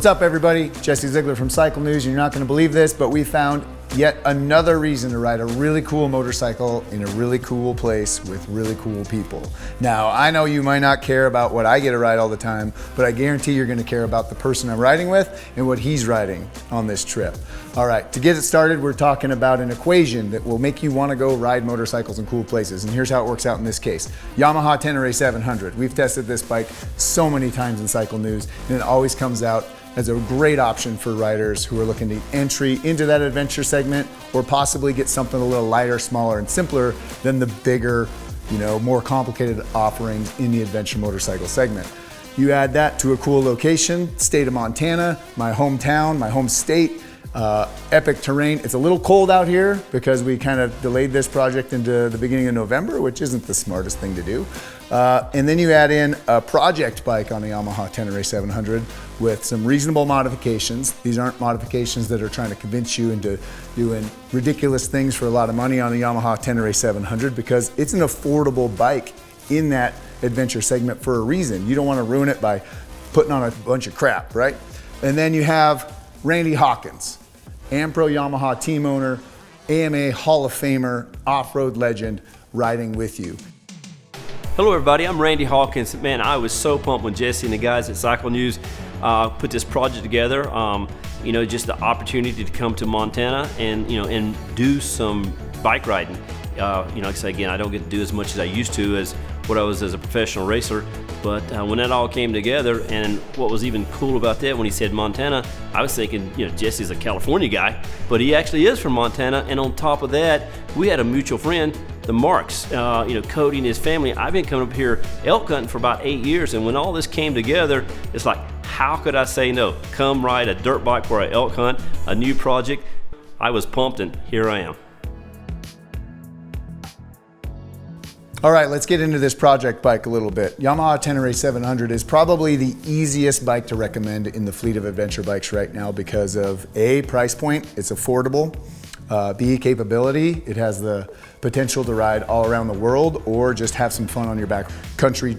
What's up, everybody? Jesse Ziegler from Cycle News. You're not going to believe this, but we found yet another reason to ride a really cool motorcycle in a really cool place with really cool people. Now, I know you might not care about what I get to ride all the time, but I guarantee you're going to care about the person I'm riding with and what he's riding on this trip. All right, to get it started, we're talking about an equation that will make you want to go ride motorcycles in cool places. And here's how it works out in this case. Yamaha Tenere 700. We've tested this bike so many times in Cycle News, and it always comes out as a great option for riders who are looking to entry into that adventure segment or possibly get something a little lighter, smaller, and simpler than the bigger, more complicated offerings in the adventure motorcycle segment. You add that to a cool location, state of Montana, my hometown, my home state, epic terrain. It's a little cold out here because we kind of delayed this project into the beginning of November, which isn't the smartest thing to do. And then you add in a project bike on the Yamaha Tenere 700 with some reasonable modifications. These aren't modifications that are trying to convince you into doing ridiculous things for a lot of money on the Yamaha Tenere 700 because it's an affordable bike in that adventure segment for a reason. You don't want to ruin it by putting on a bunch of crap, right? And then you have Randy Hawkins, AmPro Yamaha team owner, AMA Hall of Famer, off-road legend, riding with you. Hello everybody, I'm Randy Hawkins. Man, I was so pumped when Jesse and the guys at Cycle News put this project together. Just the opportunity to come to Montana and do some bike riding. Like I say again, I don't get to do as much as I used to as what I was as a professional racer. But when that all came together, and what was even cool about that when he said Montana, I was thinking, Jesse's a California guy, but he actually is from Montana. And on top of that, we had a mutual friend, the Marks, Cody and his family. I've been coming up here elk hunting for about 8 years, and when all this came together, it's like, how could I say no? Come ride a dirt bike for an elk hunt, a new project. I was pumped, and here I am. All right, let's get into this project bike a little bit. Yamaha Tenere 700 is probably the easiest bike to recommend in the fleet of adventure bikes right now because of A, price point, it's affordable, B, capability, it has the potential to ride all around the world or just have some fun on your back country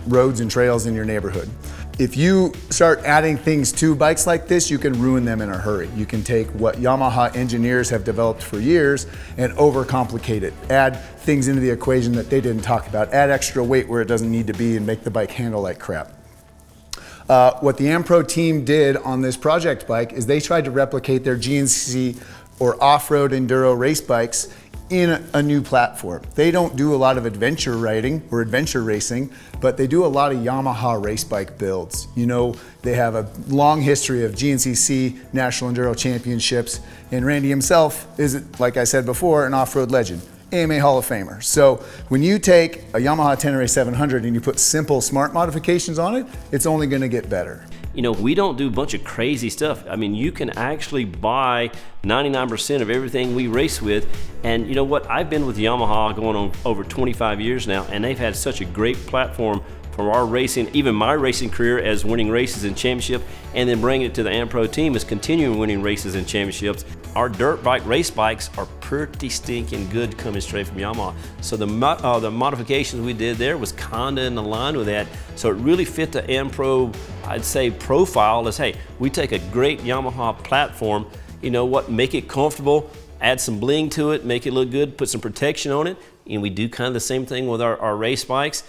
roads and trails in your neighborhood. If you start adding things to bikes like this, you can ruin them in a hurry. You can take what Yamaha engineers have developed for years and overcomplicate it. Add things into the equation that they didn't talk about. Add extra weight where it doesn't need to be and make the bike handle like crap. What the AmPro team did on this project bike is they tried to replicate their GNCC or off-road enduro race bikes in a new platform. They don't do a lot of adventure riding or adventure racing, but they do a lot of Yamaha race bike builds. They have a long history of GNCC, National Enduro championships, and Randy himself is, like I said before, an off-road legend, AMA Hall of Famer. So when you take a Yamaha Tenere 700 and you put simple, smart modifications on it, it's only gonna get better. We don't do a bunch of crazy stuff. I mean, you can actually buy 99% of everything we race with. And you know what? I've been with Yamaha going on over 25 years now, and they've had such a great platform for our racing, even my racing career as winning races and championship, and then bringing it to the AmPro team as continuing winning races and championships. Our dirt bike race bikes are pretty stinking good coming straight from Yamaha. So the modifications we did there was kinda in line with that. So it really fit the AmPro, I'd say, profile as, hey, we take a great Yamaha platform, make it comfortable, add some bling to it, make it look good, put some protection on it, and we do kind of the same thing with our race bikes.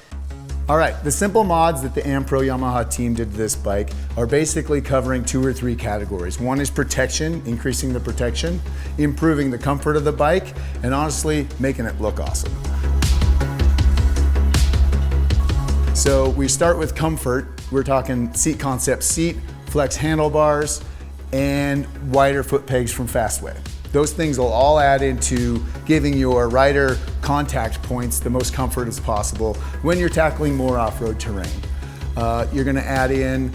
All right, the simple mods that the AmPro Yamaha team did to this bike are basically covering 2 or 3 categories. One is protection, increasing the protection, improving the comfort of the bike, and honestly, making it look awesome. So we start with comfort. We're talking seat concept seat, flex handlebars, and wider foot pegs from Fastway. Those things will all add into giving your rider contact points the most comfort as possible when you're tackling more off-road terrain. You're gonna add in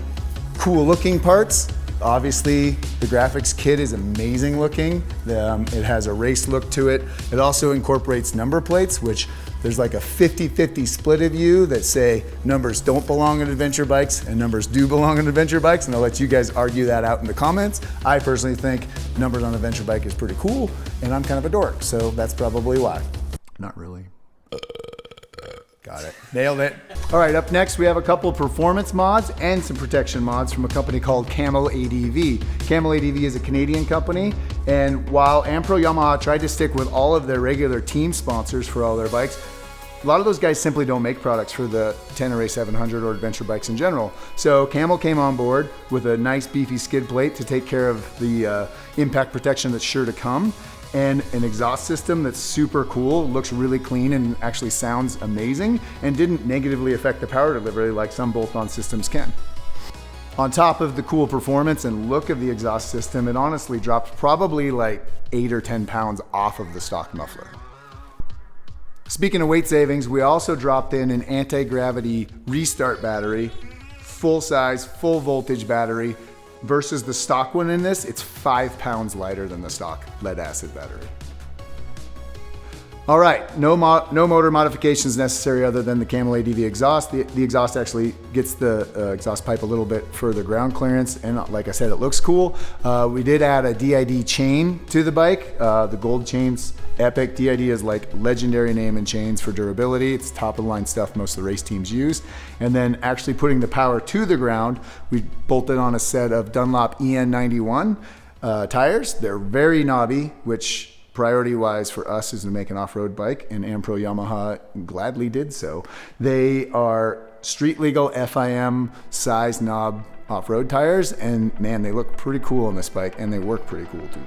cool looking parts. Obviously, the graphics kit is amazing looking. It has a race look to it. It also incorporates number plates, which there's like a 50-50 split of you that say numbers don't belong in adventure bikes and numbers do belong in adventure bikes, and I'll let you guys argue that out in the comments. I personally think numbers on an adventure bike is pretty cool, and I'm kind of a dork, so that's probably why. Not really. Got it. Nailed it. All right, up next we have a couple performance mods and some protection mods from a company called Camel ADV. Camel ADV is a Canadian company, and while AmPro Yamaha tried to stick with all of their regular team sponsors for all their bikes, a lot of those guys simply don't make products for the Tenere 700 or adventure bikes in general. So Camel came on board with a nice beefy skid plate to take care of the impact protection that's sure to come, and an exhaust system that's super cool, looks really clean and actually sounds amazing, and didn't negatively affect the power delivery like some bolt-on systems can. On top of the cool performance and look of the exhaust system, it honestly dropped probably like 8 or 10 pounds off of the stock muffler. Speaking of weight savings, we also dropped in an anti-gravity restart battery, full size, full voltage battery. Versus the stock one in this, it's 5 pounds lighter than the stock lead acid battery. All right, no motor modifications necessary other than the Camel ADV exhaust. The exhaust actually gets the exhaust pipe a little bit further ground clearance, and like I said, it looks cool. We did add a DID chain to the bike. The gold chain's epic. DID is like legendary name in chains for durability. It's top of the line stuff most of the race teams use. And then actually putting the power to the ground, we bolted on a set of Dunlop EN91 tires. They're very knobby, which priority-wise for us is to make an off-road bike, and AmPro Yamaha gladly did so. They are street-legal FIM size knob off-road tires, and man, they look pretty cool on this bike, and they work pretty cool too.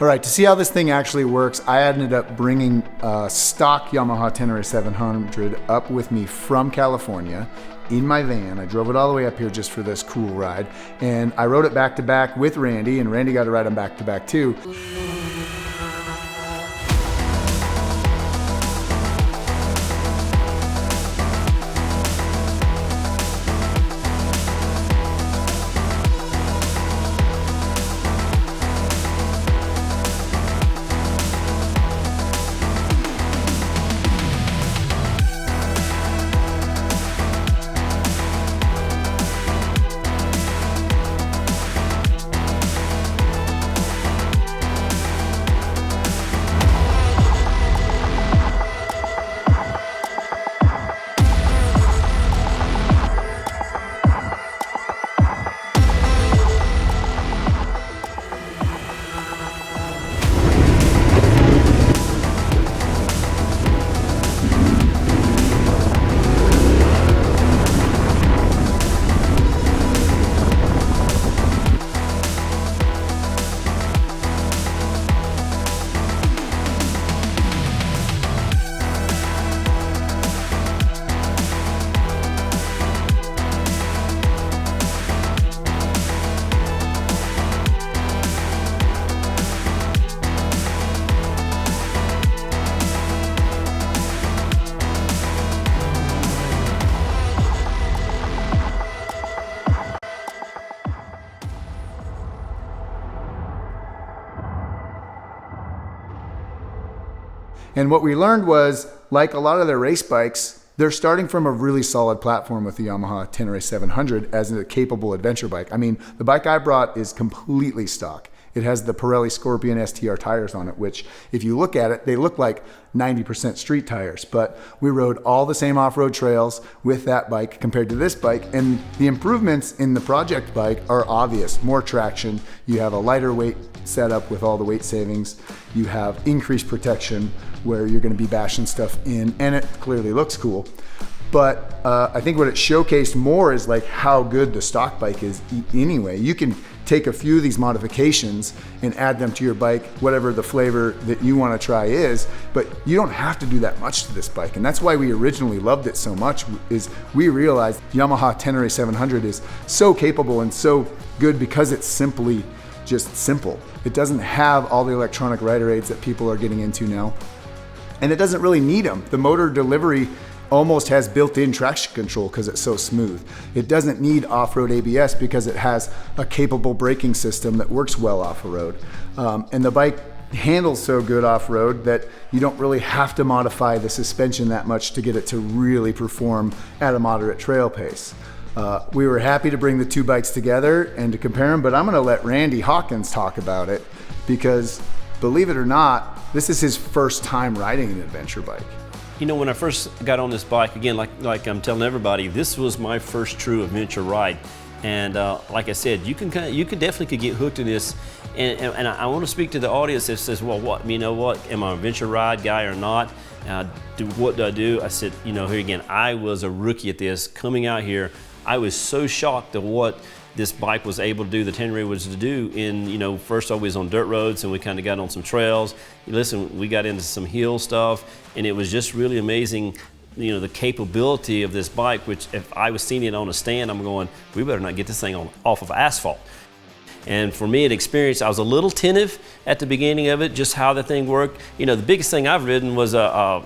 All right, to see how this thing actually works, I ended up bringing a stock Yamaha Tenere 700 up with me from California in my van. I drove it all the way up here just for this cool ride, and I rode it back to back with Randy, and Randy got to ride them back to back too. And what we learned was, like a lot of their race bikes, they're starting from a really solid platform with the Yamaha Tenere 700 as a capable adventure bike. I mean, the bike I brought is completely stock. It has the Pirelli Scorpion STR tires on it, which if you look at it, they look like 90% street tires, but we rode all the same off-road trails with that bike compared to this bike, and the improvements in the project bike are obvious. More traction, you have a lighter weight setup with all the weight savings, you have increased protection where you're gonna be bashing stuff in, and it clearly looks cool. But I think what it showcased more is like how good the stock bike is anyway. You can take a few of these modifications and add them to your bike, whatever the flavor that you want to try is, but you don't have to do that much to this bike. And that's why we originally loved it so much, is we realized Yamaha Tenere 700 is so capable and so good because it's simply just simple. It doesn't have all the electronic rider aids that people are getting into now. And it doesn't really need them. The motor delivery almost has built-in traction control because it's so smooth. It doesn't need off-road ABS because it has a capable braking system that works well off-road. And the bike handles so good off-road that you don't really have to modify the suspension that much to get it to really perform at a moderate trail pace. We were happy to bring the two bikes together and to compare them, but I'm gonna let Randy Hawkins talk about it because, believe it or not, this is his first time riding an adventure bike. You know, when I first got on this bike, again, like I'm telling everybody, this was my first true adventure ride. And like I said, you definitely could get hooked in this. And I want to speak to the audience that says, well, what, you know what, am I an adventure ride guy or not? What do I do? I said, you know, here again, I was a rookie at this. Coming out here, I was so shocked at what this bike was able to do, the Tenere was to do in, you know, first always on dirt roads, and we kind of got on some trails. Listen, we got into some hill stuff, and it was just really amazing, you know, the capability of this bike, which if I was seeing it on a stand, I'm going, we better not get this thing off of asphalt. And for me, an experience, I was a little tentative at the beginning of it, just how the thing worked. You know, the biggest thing I've ridden was a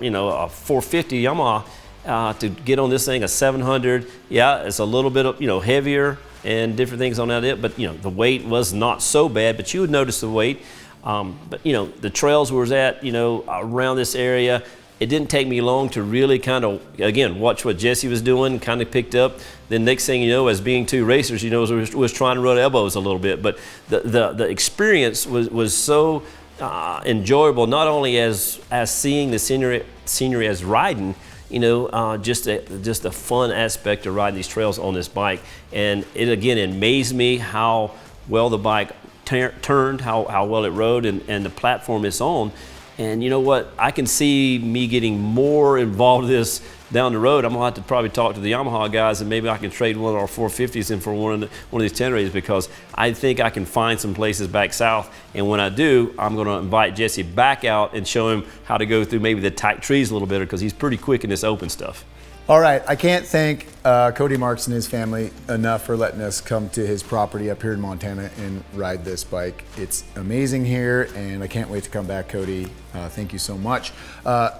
450 Yamaha. To get on this thing, a 700, yeah, it's a little bit, you know, heavier and different things on that, but you know, the weight was not so bad, but you would notice the weight. But you know, the trails was at, you know, around this area, it didn't take me long to really kind of, again, watch what Jesse was doing, kind of picked up. Then next thing you know, as being two racers, you know, was trying to run elbows a little bit. But the experience was so enjoyable, not only as seeing the scenery as riding, you know, just a fun aspect of riding these trails on this bike. And it, again, it amazed me how well the bike turned, how well it rode, and the platform it's on. And you know what? I can see me getting more involved in this down the road. I'm gonna have to probably talk to the Yamaha guys, and maybe I can trade one of our 450s in for one of these Teneres, because I think I can find some places back south. And when I do, I'm gonna invite Jesse back out and show him how to go through maybe the tight trees a little better, because he's pretty quick in this open stuff. All right, I can't thank Cody Marks and his family enough for letting us come to his property up here in Montana and ride this bike. It's amazing here, and I can't wait to come back, Cody. Thank you so much.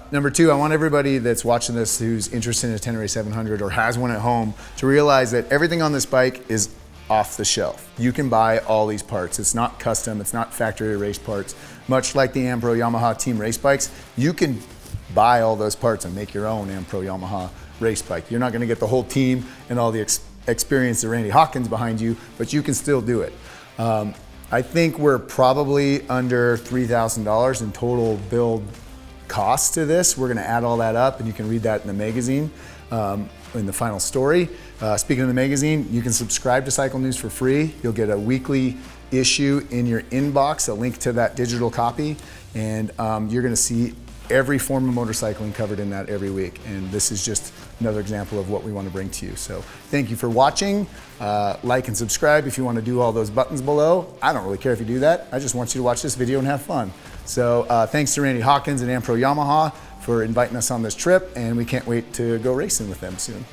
Number two, I want everybody that's watching this who's interested in a Tenere 700 or has one at home to realize that everything on this bike is off the shelf. You can buy all these parts. It's not custom, it's not factory race parts. Much like the AmPro Yamaha team race bikes, you can buy all those parts and make your own AmPro Yamaha race bike. You're not going to get the whole team and all the experience of Randy Hawkins behind you, but you can still do it. I think we're probably under $3,000 in total build cost to this. We're going to add all that up, and you can read that in the magazine in the final story. Speaking of the magazine, you can subscribe to Cycle News for free. You'll get a weekly issue in your inbox, a link to that digital copy, and you're going to see every form of motorcycling covered in that every week. And this is just another example of what we want to bring to you. So thank you for watching. Like and subscribe if you want to do all those buttons below. I don't really care if you do that. I just want you to watch this video and have fun. So thanks to Randy Hawkins and AmPro Yamaha for inviting us on this trip, and we can't wait to go racing with them soon.